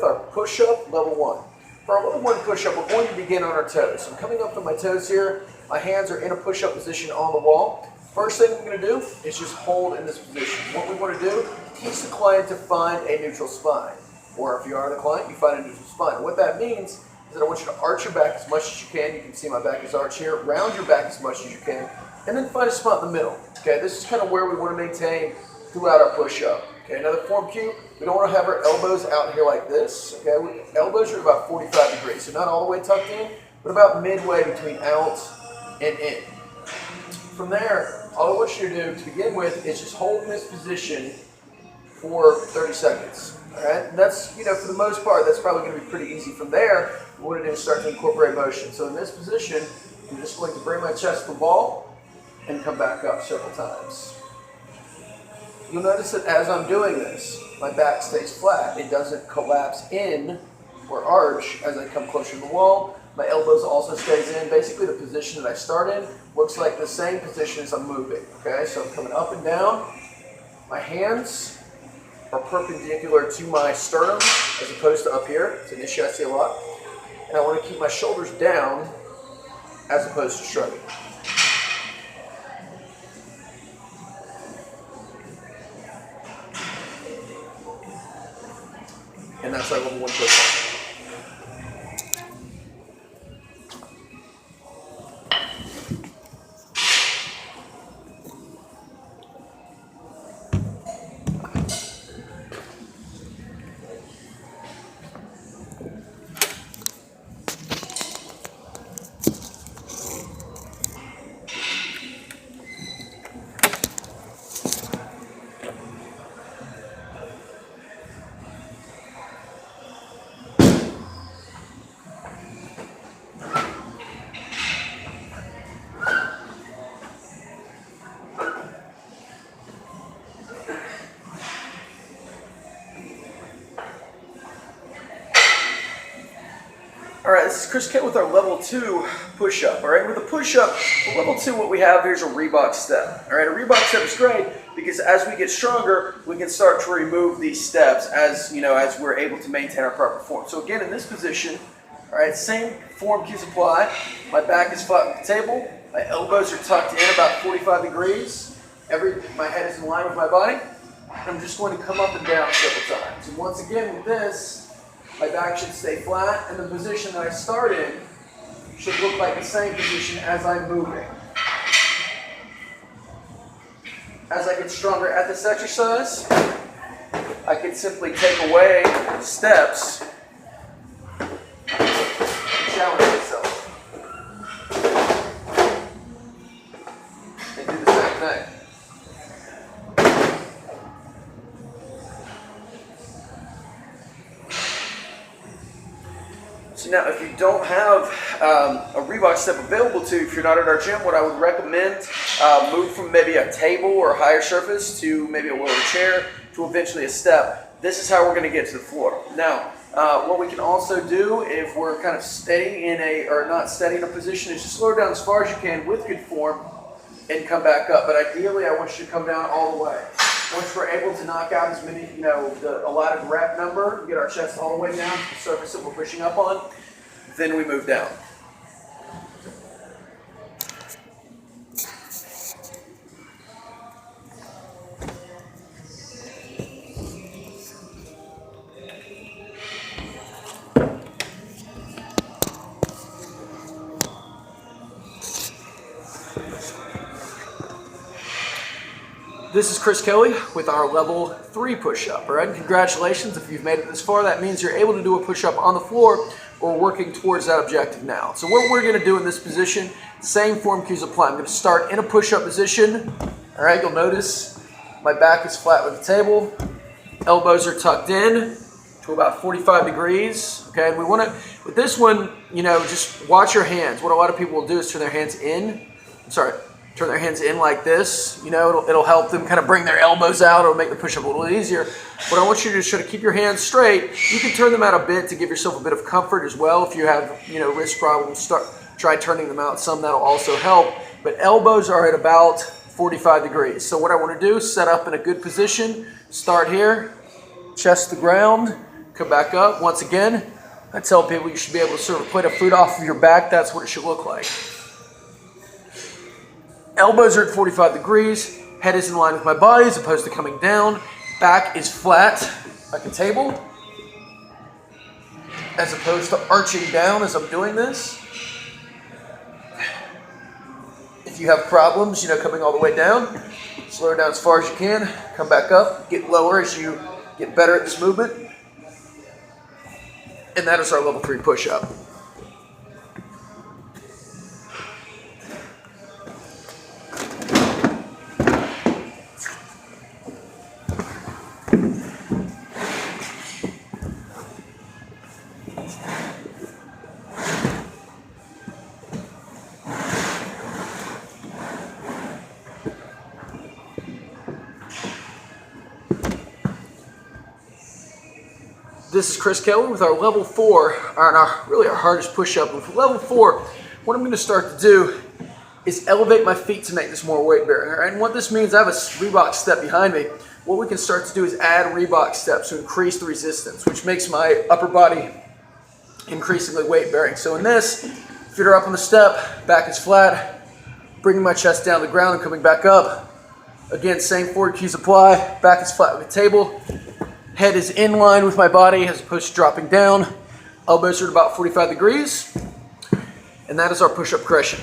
with our push-up level 1. For our level 1 push-up, we're going to begin on our toes. So I'm coming up to my toes here. My hands are in a push-up position on the wall. First thing we're going to do is just hold in this position. What we want to do, teach the client to find a neutral spine. Or if you are the client, you find a neutral spine. And what that means is that I want you to arch your back as much as you can. You can see my back is arched here. Round your back as much as you can. And then find a spot in the middle. Okay, this is kind of where we want to maintain throughout our push-up. Okay, another form cue, we don't want to have our elbows out here like this. Okay, elbows are about 45 degrees, so not all the way tucked in, but about midway between out and in. From there, all I want you to do to begin with is just hold in this position for 30 seconds. All right, and that's, for the most part, that's probably going to be pretty easy. From there, what we want to do is start to incorporate motion. So in this position, I'm just going to bring my chest to the wall and come back up several times. You'll notice that as I'm doing this, my back stays flat. It doesn't collapse in or arch as I come closer to the wall. My elbows also stays in. Basically, the position that I start in looks like the same position as I'm moving. Okay, so I'm coming up and down. My hands are perpendicular to my sternum as opposed to up here. It's an issue I see a lot. And I want to keep my shoulders down as opposed to shrugging. And that's our level 1 push-up. All right, this is Chris K with our level 2 push-up. All right, with the push-up, for level 2, what we have here is a Reebok step. All right, a Reebok step is great because as we get stronger, we can start to remove these steps as we're able to maintain our proper form. So again, in this position, all right, same form cues apply. My back is flat with the table. My elbows are tucked in about 45 degrees. My head is in line with my body. I'm just going to come up and down several times. And once again, with this, my back should stay flat, and the position that I start in should look like the same position as I'm moving. As I get stronger at this exercise, I can simply take away steps and challenge myself. And do the same thing. So now, if you don't have a Reebok step available to you, if you're not at our gym, what I would recommend, move from maybe a table or a higher surface to maybe a lower chair to eventually a step. This is how we're going to get to the floor. Now, what we can also do if we're kind of steady not steady in a position is just slow down as far as you can with good form and come back up. But ideally, I want you to come down all the way. Once we're able to knock out as many, the allotted rep number, get our chest all the way down to the surface that we're pushing up on, then we move down. This is Chris Kelly with our level 3 push-up. All right, congratulations if you've made it this far. That means you're able to do a push-up on the floor or working towards that objective now. So what we're going to do in this position, same form cues apply. I'm going to start in a push-up position. All right, you'll notice my back is flat with the table. Elbows are tucked in to about 45 degrees. Okay, and we want to, with this one, just watch your hands. What a lot of people will do is turn their hands in. Turn their hands in like this. It'll help them kind of bring their elbows out. It'll make the push-up a little easier. But I want you to just try to keep your hands straight. You can turn them out a bit to give yourself a bit of comfort as well. If you have, wrist problems, try turning them out some. That'll also help. But elbows are at about 45 degrees. So what I want to do is set up in a good position. Start here, chest to ground, come back up. Once again, I tell people you should be able to serve a plate of food off of your back. That's what it should look like. Elbows are at 45 degrees. Head is in line with my body as opposed to coming down. Back is flat like a table as opposed to arching down as I'm doing this. If you have problems, coming all the way down, slow down as far as you can. Come back up. Get lower as you get better at this movement. And that is our level 3 push-up. This is Chris Keller with our level 4, our hardest push-up. And for level 4, what I'm going to start to do is elevate my feet to make this more weight bearing. And what this means, I have a Reebok step behind me. What we can start to do is add Reebok steps to increase the resistance, which makes my upper body increasingly weight bearing. So in this, feet are up on the step, back is flat, bringing my chest down to the ground and coming back up. Again, same forward cues apply, back is flat with the table. Head is in line with my body as opposed to dropping down. Elbows are at about 45 degrees. And that is our push-up progression.